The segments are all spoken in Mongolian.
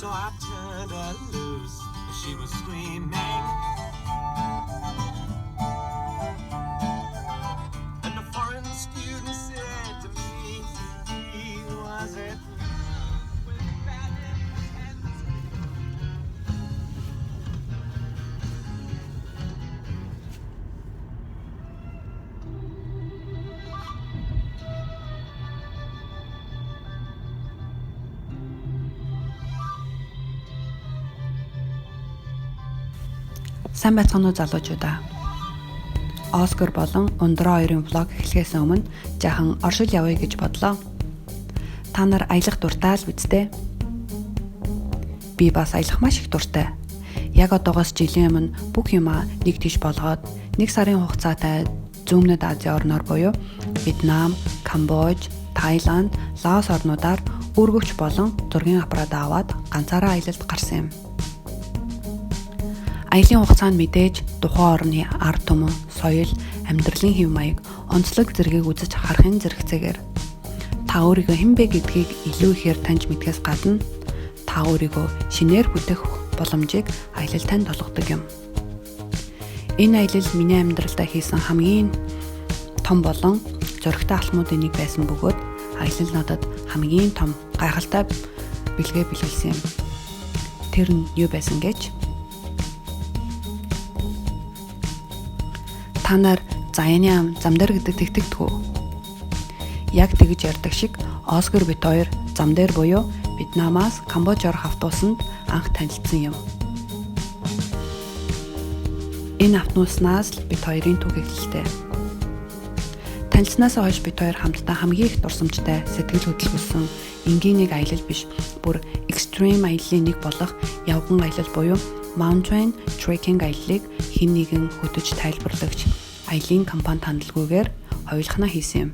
So I turned her loose. She was screaming. And the foreign student said to me, was it with bad intent? Сайн байцгаана уу залуучуудаа. Оскар болон Ундраа хоёрын влог эхлэхээс өмнө жаахан оршил явъя гэж бодлоо. Та нар аялах дуртай л биз дээ? Би бас аялах маш их дуртай. Яг одоогоос жилийн өмнө бүх юмаа нэг тийш болгоод 1 сарын хугацаатай Зүүннэд Азийн орноор буюу Вьетнам, Камбож, Таиланд, Лаос орнуудаар өргөгч болон зургийн аппарат аваад ганцаараа аялалд гарсан юм. Аялын хугацаанд мэдээж тухайн орны ард түмэн, соёл, амьдралын хэв маяг, онцлог зэргийг үзэж харахын зэрэгцээгээр та өөрийгөө хэн бэ гэдгийг илүү ихээр таньж мэдхээс гадна та өөрийгөө шинээр бүтээх боломжийг аялал танд олгодог юм. Энэ аялал миний амьдралдаа хийсэн хамгийн том болон зөрөгтэй алхмуудын нэг байсан бөгөөд аялал надад хамгийн том гайхалтай бэлгээ бэлгэлсэн юм. Тэр нь юу байсан гэж? Та нар заяаны ам зам дээр гэдэг тэгтэгдэх үү? Яг тэгж ярьдаг шиг Оскар бит хоёр зам дээр буюу Вьетнамаас Камбож орох автобусанд анх танилцсан юм. Энэ автобуснаас л бит хоёрын түүх эхэллээ. Танилцсанаас хойш бит хоёр хамтдаа хамгийн их дурсамжтай сэтгэл хөдлөлгөсөн энгийн нэг аялал биш, бүр extreme аяллаа нэг болох явган аялал буюу Mountain Trekking аяллыг хэн нэгэн хөтөж тайлбарлагч аялын компани хандлаггүйгээр хоёулахнаа хийсэн юм.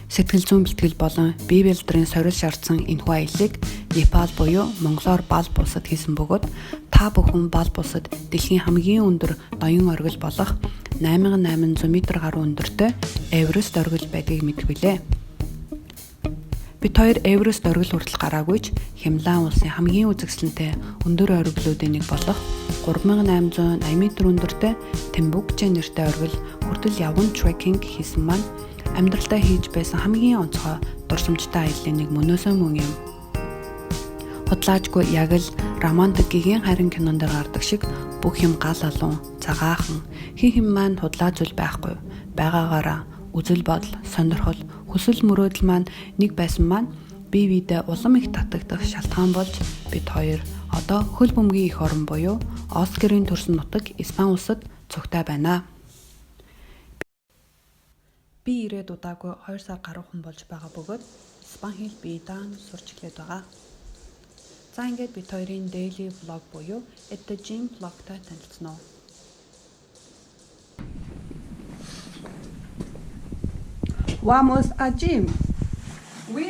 Сэтгэл зүйн бэлтгэл болон бие бэлтрийн сорил шаардсан энэхүү аяллыг Непал буюу Монголоор Бал булсад хийсэн бөгөөд та бүхэн Бал булсад дэлхийн хамгийн өндөр ноён оргил болох 8800 м гаруй өндөртэй Эверест оргил байдгийг мэдэх билээ. Бид хоёр Эверест оргил хүртэл гараагүй ч Хималайн улсын хамгийн үзэсгэлэнтэй өндөр оргилуудын нэг болох 3880 м өндөртэй Тэмбукче нэртэй оргил хүртэл явган трекинг хийсэн маань амьдралдаа хийж байсан хамгийн онцгой дурсамжтай аяллаа нэг мөнөөсөө мөн юм. Худлаажгүй яг л романтик гэгийн харин кинонд гардаг шиг бүх юм гал алуун, цагаахан, хин маань худлаа зүйл байхгүй. Байгаагаараа үзэл бодол, сонирхол, хүсэл мөрөөдөл маань нэг байсан маань бие биедээ улам их татагдах шалтгаан болж бид хоёр одоо хөл бөмбөгийн эх орн буюу Оскарын төрсөн нутаг Испани улсад цугтай байна. Би ирээд удаагүй 2 сар гаруй хүн болж байгаа бөгөөд Испани хэл би даан сурч эхлэв байгаа. За ингээд бид хоёрын daily vlog буюу At the Gym vlogтай танилцсан уу? Vamos a gym. We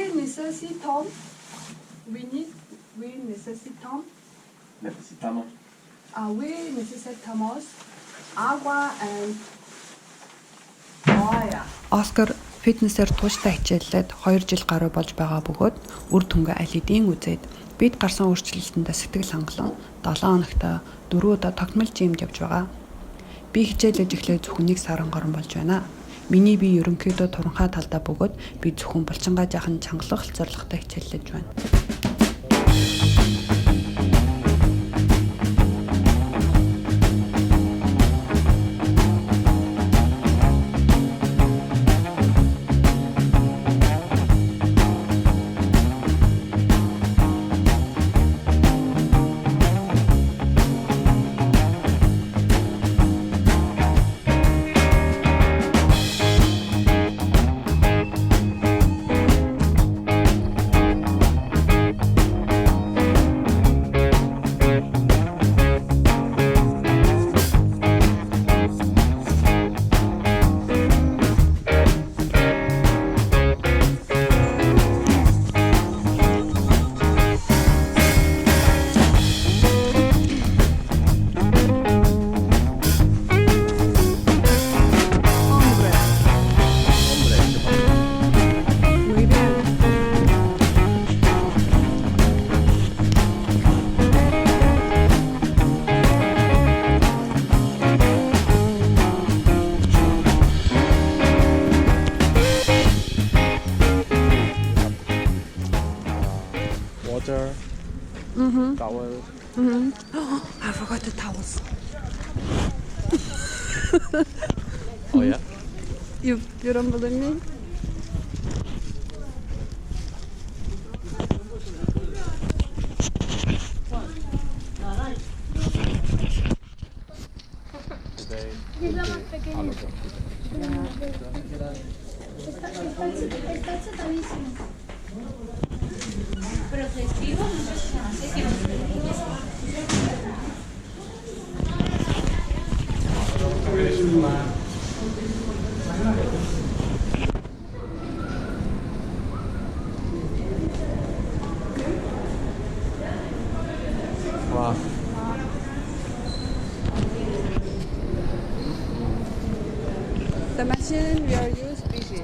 necesitamos agua and oil. Оскар фитнесээр тууштай хичээллээд 2 жил гаруй болж байгаа бөгөөд үр дүнгээ аль хэдийн үзээд бид гарсан өөрчлөлтөндөө сэтгэл хангалуун 7 хоногт 4 удаа тогтмол жимд явж байгаа. Би хичээлж эхлэх зөвхөн 1 сарын горон болж байна. Миний бие ерөнхийдөө туранхай талдаа бөгөөд би зөвхөн булчингаа жаахан чангалах зорилготой хичээллэж байна. water, towel. I forgot the towels. Oh yeah. You don't believe me? Today. El tazo también. Pero festivo, no sé qué. Wow. The machine we are used busy.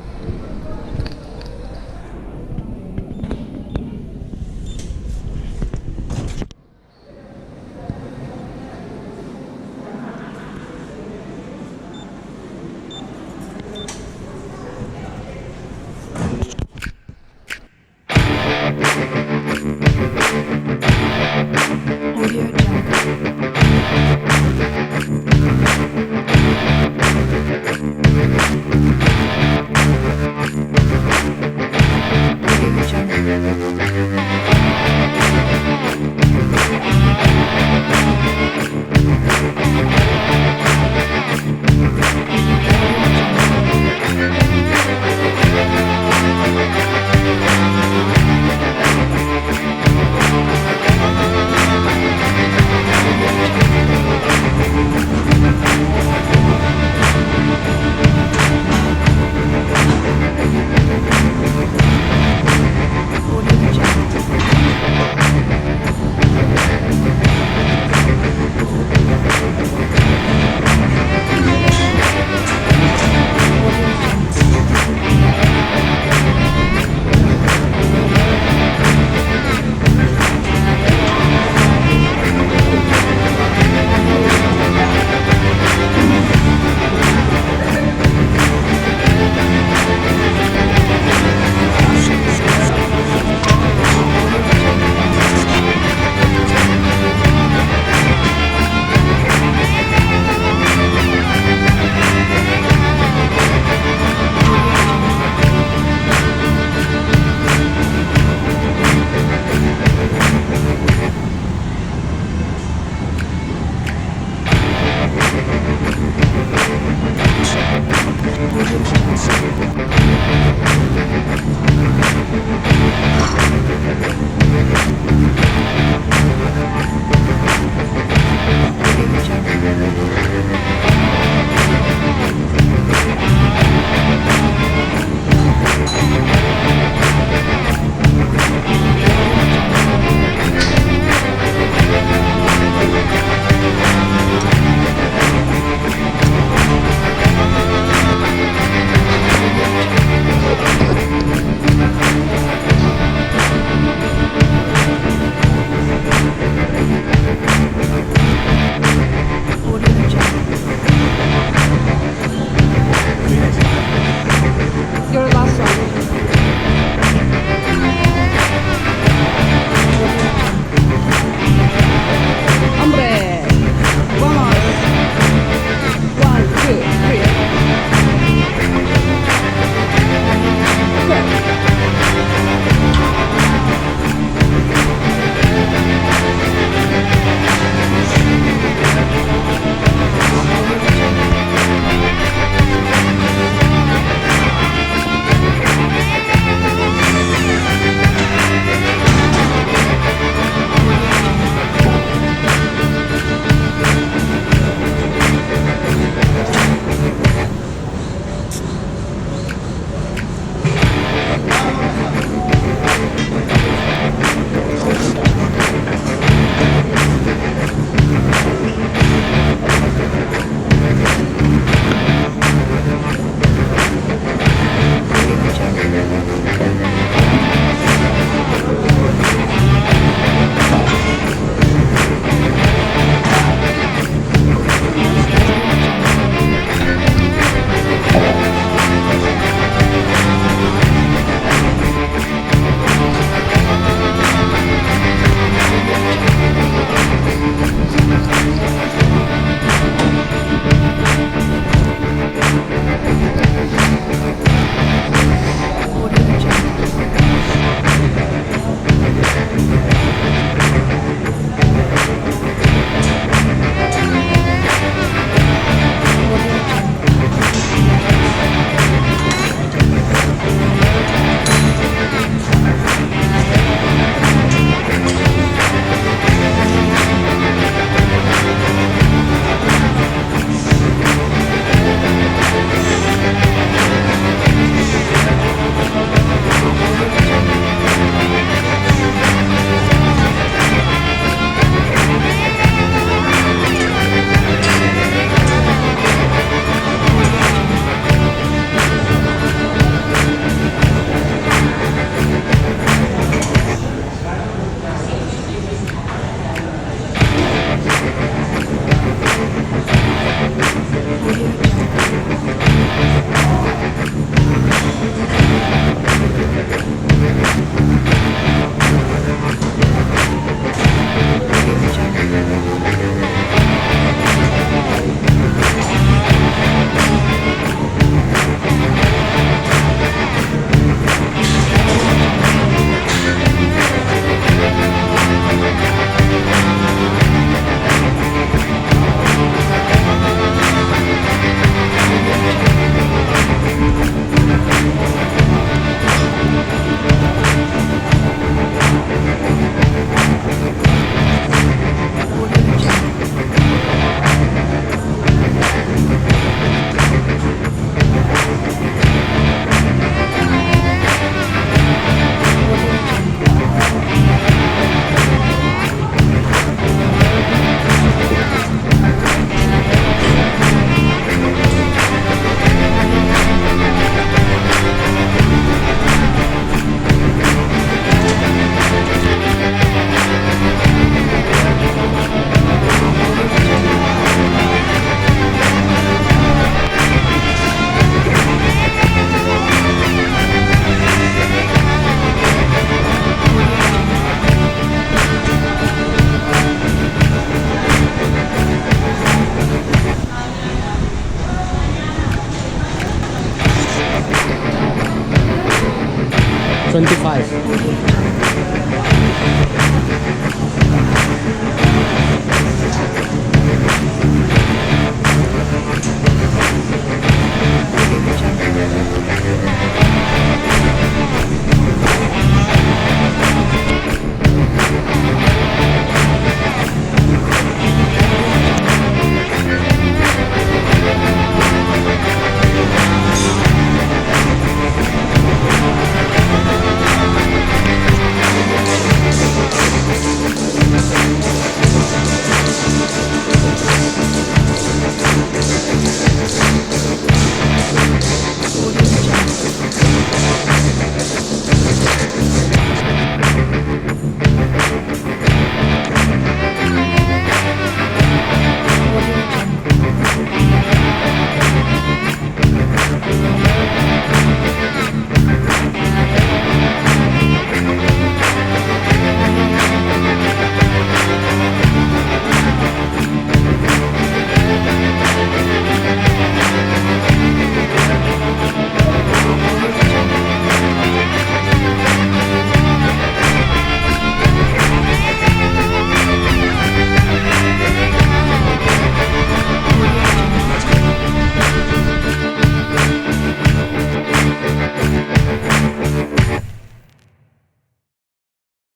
25.